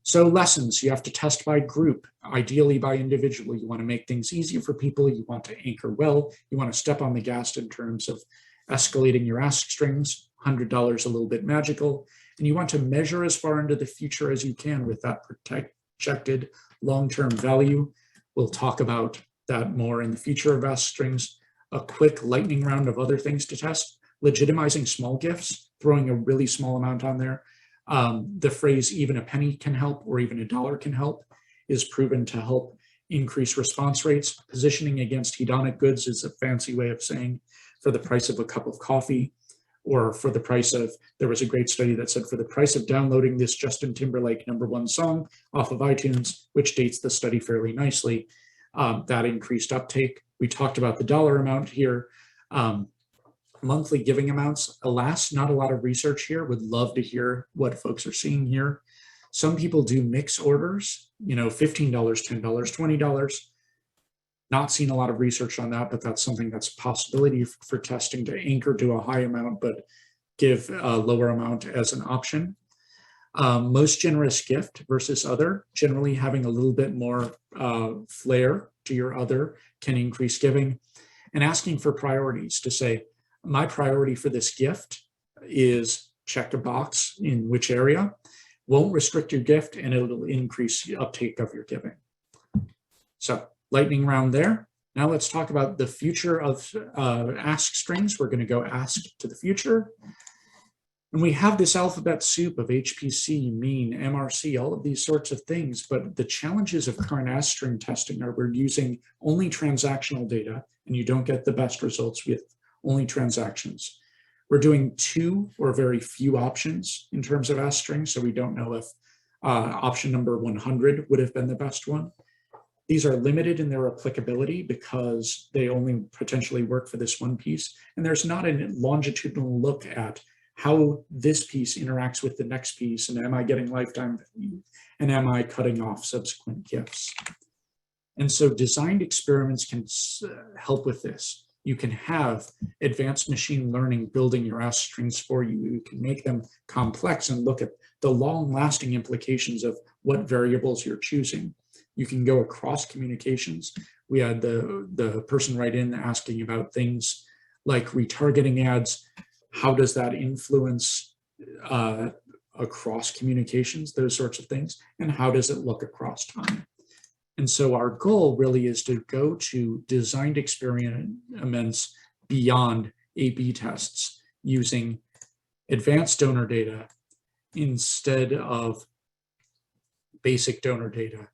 So lessons, you have to test by group, ideally by individual. You want to make things easier for people. You want to anchor well. You want to step on the gas in terms of escalating your ask strings, $100 a little bit magical. And you want to measure as far into the future as you can with that projected long-term value. We'll talk about that more in the future of ask strings. A quick lightning round of other things to test. Legitimizing small gifts, throwing a really small amount on there. The phrase even a penny can help, or even $1 can help, is proven to help increase response rates. Positioning against hedonic goods is a fancy way of saying for the price of a cup of coffee, or for the price of, there was a great study that said for the price of downloading this Justin Timberlake #1 song off of iTunes, which dates the study fairly nicely, that increased uptake. We talked about the dollar amount here. Monthly giving amounts, alas, not a lot of research here. Would love to hear what folks are seeing here. Some people do mix orders, $15, $10, $20. Not seen a lot of research on that, but that's something that's a possibility for testing, to anchor to a high amount, but give a lower amount as an option. Most generous gift versus other, generally having a little bit more flair to your other can increase giving. And asking for priorities, to say, my priority for this gift is check a box in which area, won't restrict your gift, and it'll increase the uptake of your giving. So lightning round there. Now let's talk about the future of ask strings. We're going to go ask to the future. And we have this alphabet soup of HPC, mean, MRC, all of these sorts of things. But the challenges of current ask string testing are we're using only transactional data, and you don't get the best results with only transactions. We're doing 2 or very few options in terms of ask strings, so we don't know if option number 100 would have been the best one. These are limited in their applicability because they only potentially work for this one piece, and there's not a longitudinal look at how this piece interacts with the next piece, and am I getting lifetime value, and am I cutting off subsequent gifts? And so designed experiments can help with this. You can have advanced machine learning building your ask strings for you. You can make them complex and look at the long-lasting implications of what variables you're choosing. You can go across communications. We had the person write in asking about things like retargeting ads. How does that influence across communications, those sorts of things, and how does it look across time? And so our goal really is to go to designed experiments beyond A/B tests using advanced donor data instead of basic donor data.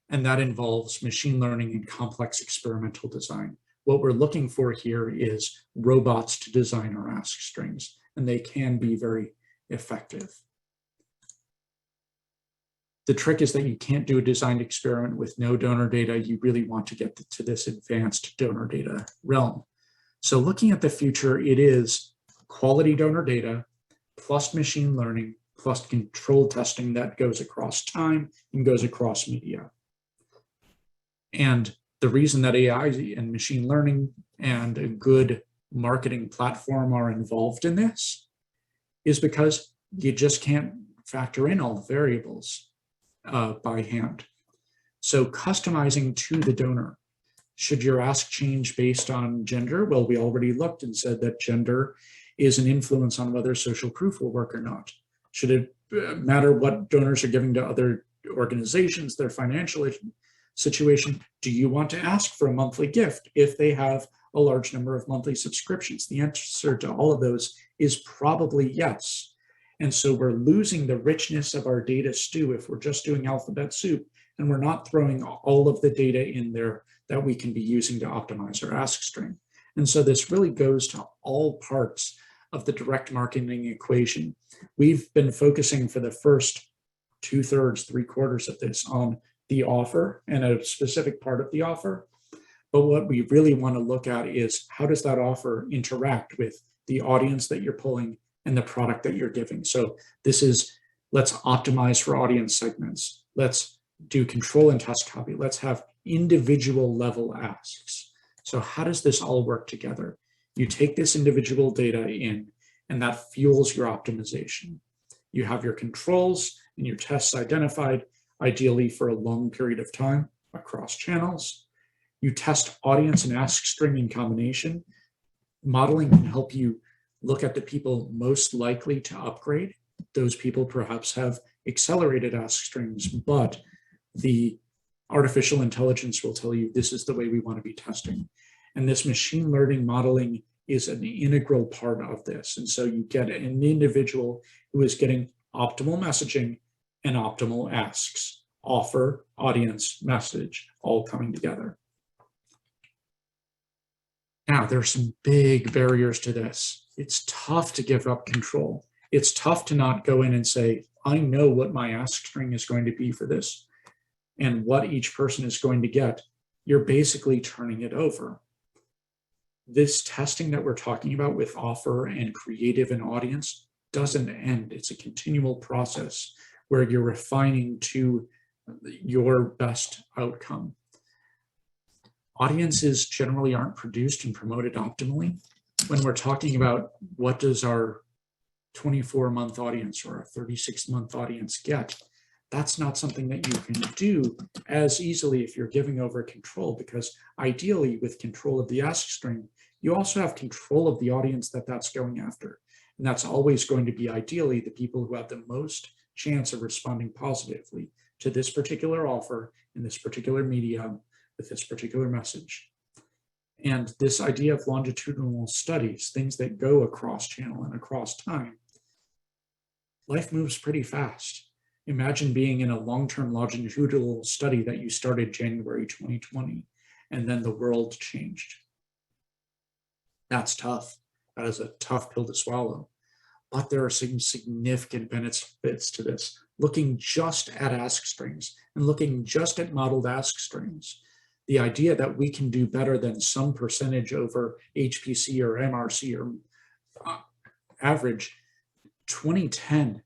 And that involves machine learning and complex experimental design. What we're looking for here is robots to design our ask strings, and they can be very effective. The trick is that you can't do a designed experiment with no donor data. You really want to get to this advanced donor data realm. So looking at the future, it is quality donor data plus machine learning plus control testing that goes across time and goes across media. And the reason that AI and machine learning and a good marketing platform are involved in this is because you just can't factor in all the variables by hand. So customizing to the donor. Should your ask change based on gender? Well, we already looked and said that gender is an influence on whether social proof will work or not. Should it matter what donors are giving to other organizations, their financial situation? Do you want to ask for a monthly gift if they have a large number of monthly subscriptions? The answer to all of those is probably yes. And so we're losing the richness of our data stew if we're just doing alphabet soup, and we're not throwing all of the data in there that we can be using to optimize our ask string. And so this really goes to all parts of the direct marketing equation. We've been focusing for the first 2/3, 3/4 of this on the offer and a specific part of the offer. But what we really want to look at is how does that offer interact with the audience that you're pulling and the product that you're giving. So this is, let's optimize for audience segments. Let's do control and test copy. Let's have individual level asks. So how does this all work together? You take this individual data in, and that fuels your optimization. You have your controls and your tests identified, ideally for a long period of time across channels. You test audience and ask string in combination. Modeling can help you look at the people most likely to upgrade. Those people perhaps have accelerated ask strings, but the artificial intelligence will tell you this is the way we want to be testing. And this machine learning modeling is an integral part of this. And so you get an individual who is getting optimal messaging and optimal asks, offer, audience, message, all coming together. Now, there are some big barriers to this. It's tough to give up control. It's tough to not go in and say, I know what my ask string is going to be for this and what each person is going to get. You're basically turning it over. This testing that we're talking about with offer and creative and audience doesn't end. It's a continual process where you're refining to your best outcome. Audiences generally aren't produced and promoted optimally. When we're talking about what does our 24-month audience or a 36-month audience get, that's not something that you can do as easily if you're giving over control, because ideally with control of the ask string, you also have control of the audience that that's going after. And that's always going to be ideally the people who have the most chance of responding positively to this particular offer in this particular medium with this particular message. And this idea of longitudinal studies, things that go across channel and across time, life moves pretty fast. Imagine being in a long-term longitudinal study that you started January 2020, and then the world changed. That's tough. That is a tough pill to swallow. But there are some significant benefits to this. Looking just at ask strings and looking just at modeled ask strings, the idea that we can do better than some percentage over HPC or MRC or average. 2010,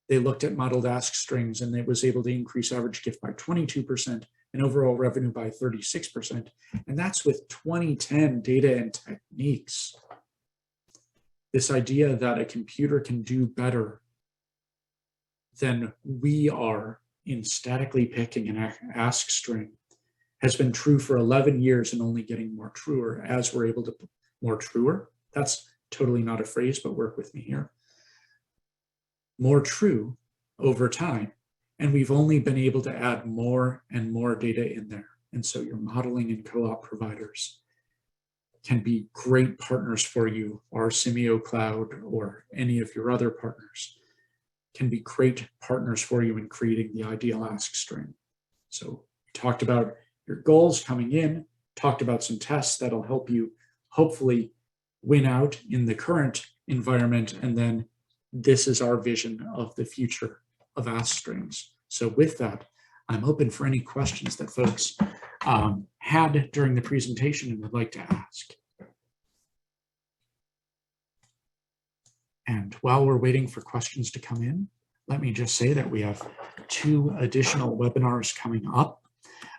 they looked at modeled ask strings and it was able to increase average gift by 22% and overall revenue by 36%. And that's with 2010 data and techniques. This idea that a computer can do better than we are in statically picking an ask string has been true for 11 years and only getting more truer as we're able to more truer. That's totally not a phrase, but work with me here. More true over time. And we've only been able to add more and more data in there. And so your modeling and co-op providers can be great partners for you, or Simio Cloud or any of your other partners can be great partners for you in creating the ideal ask string. So we talked about your goals coming in, talked about some tests that'll help you hopefully win out in the current environment, and then this is our vision of the future of ask strings. So with that, I'm open for any questions that folks had during the presentation and would like to ask. And while we're waiting for questions to come in, let me just say that we have 2 additional webinars coming up.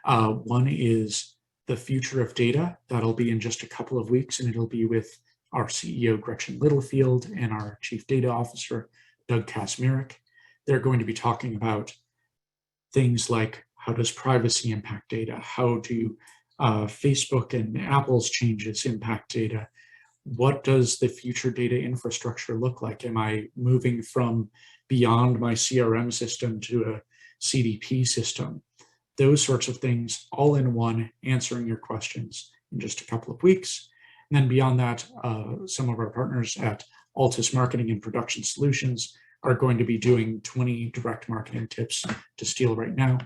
One is the future of data. That'll be in just a couple of weeks, and it'll be with our CEO, Gretchen Littlefield, and our Chief Data Officer, Doug Kasmierek. They're going to be talking about things like how does privacy impact data? How do Facebook and Apple's changes impact data? What does the future data infrastructure look like? Am I moving from beyond my CRM system to a CDP system. Those sorts of things all in one, answering your questions in just a couple of weeks. And then beyond that, some of our partners at Altus Marketing and Production Solutions are going to be doing 20 direct marketing tips to steal right now.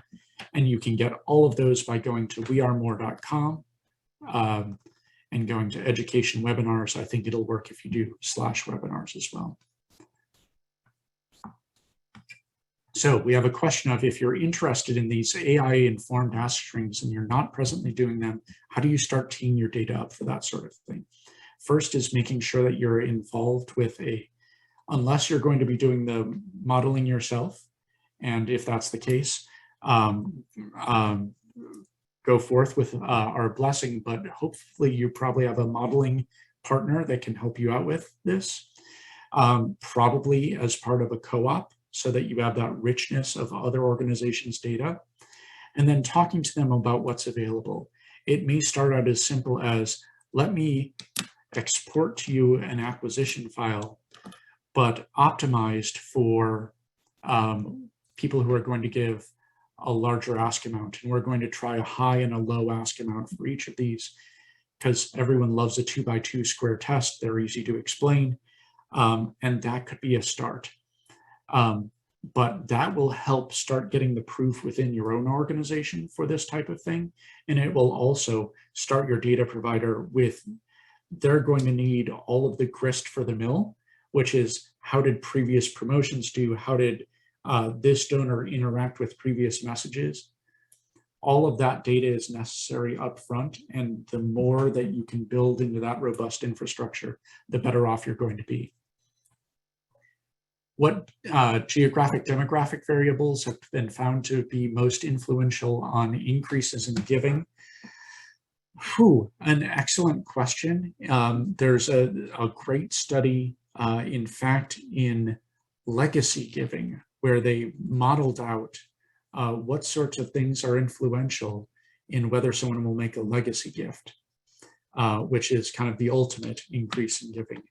And you can get all of those by going to wearemore.com and going to education webinars. I think it'll work if you do /webinars as well. So we have a question of, if you're interested in these AI-informed ask strings and you're not presently doing them, how do you start teeing your data up for that sort of thing? First is making sure that you're involved with unless you're going to be doing the modeling yourself, and if that's the case, go forth with our blessing, but hopefully you probably have a modeling partner that can help you out with this, probably as part of a co-op, so that you have that richness of other organizations' data, and then talking to them about what's available. It may start out as simple as, let me export to you an acquisition file, but optimized for people who are going to give a larger ask amount. And we're going to try a high and a low ask amount for each of these, because everyone loves a 2x2 square test. They're easy to explain. And that could be a start. But that will help start getting the proof within your own organization for this type of thing. And it will also start your data provider with, they're going to need all of the grist for the mill, which is, how did previous promotions do? How did this donor interact with previous messages? All of that data is necessary up front, and the more that you can build into that robust infrastructure, the better off you're going to be. What geographic demographic variables have been found to be most influential on increases in giving? An excellent question. There's a great study, in fact, in legacy giving, where they modeled out what sorts of things are influential in whether someone will make a legacy gift, which is kind of the ultimate increase in giving.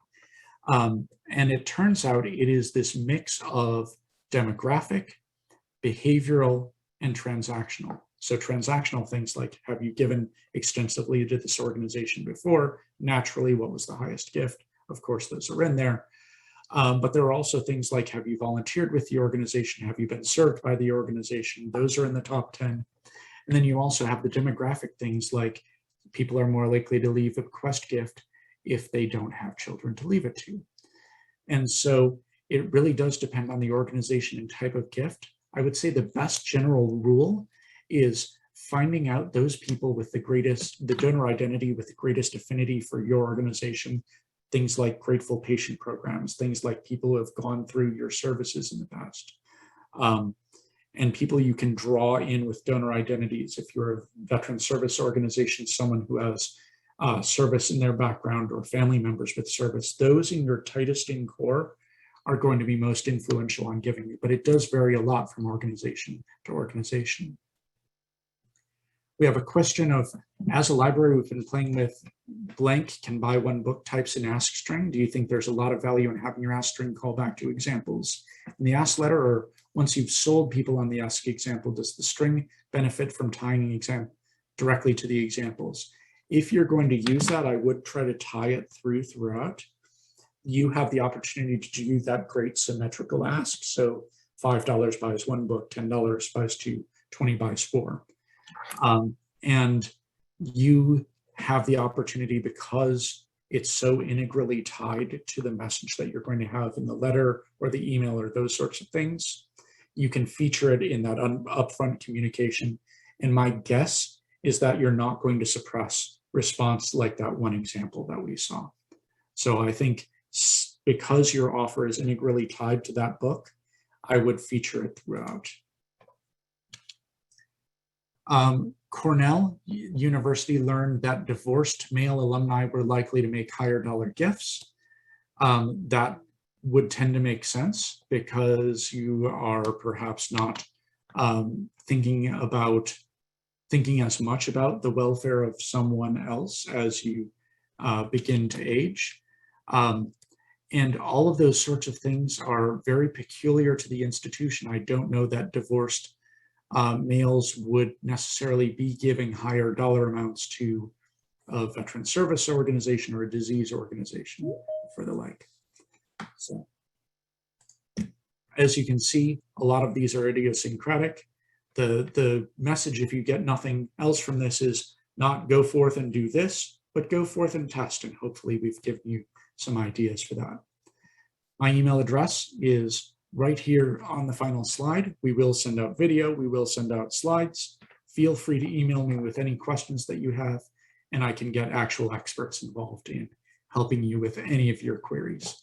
And it turns out it is this mix of demographic, behavioral, and transactional. So transactional things like, have you given extensively to this organization before? Naturally, what was the highest gift? Of course, those are in there. But there are also things like, have you volunteered with the organization? Have you been served by the organization? Those are in the top 10. And then you also have the demographic things like, people are more likely to leave a bequest gift if they don't have children to leave it to. And so it really does depend on the organization and type of gift. I would say the best general rule is finding out those people with the donor identity with the greatest affinity for your organization. Things like grateful patient programs, things like people who have gone through your services in the past. And people you can draw in with donor identities. If you're a veteran service organization, someone who has service in their background, or family members with service, those in your tightest in core are going to be most influential on giving you, but it does vary a lot from organization to organization. We have a question of, as a library, we've been playing with blank can buy one book types in ask string. Do you think there's a lot of value in having your ask string call back to examples in the ask letter, or once you've sold people on the ask example, does the string benefit from tying exam directly to the examples? If you're going to use that, I would try to tie it throughout. You have the opportunity to do that great symmetrical ask. So $5 buys one book, $10 buys two, 20 buys four. And you have the opportunity, because it's so integrally tied to the message that you're going to have in the letter or the email or those sorts of things, you can feature it in that upfront communication. And my guess is that you're not going to suppress response like that one example that we saw. So I think because your offer is integrally tied to that book, I would feature it throughout. Cornell University learned that divorced male alumni were likely to make higher dollar gifts. That would tend to make sense, because you are perhaps not thinking as much about the welfare of someone else as you begin to age. And all of those sorts of things are very peculiar to the institution. I don't know that divorced males would necessarily be giving higher dollar amounts to a veteran service organization or a disease organization for the like. So, as you can see, a lot of these are idiosyncratic. The message, if you get nothing else from this, is not go forth and do this, but go forth and test, and hopefully we've given you some ideas for that. My email address is right here on the final slide. We will send out video, we will send out slides. Feel free to email me with any questions that you have, and I can get actual experts involved in helping you with any of your queries.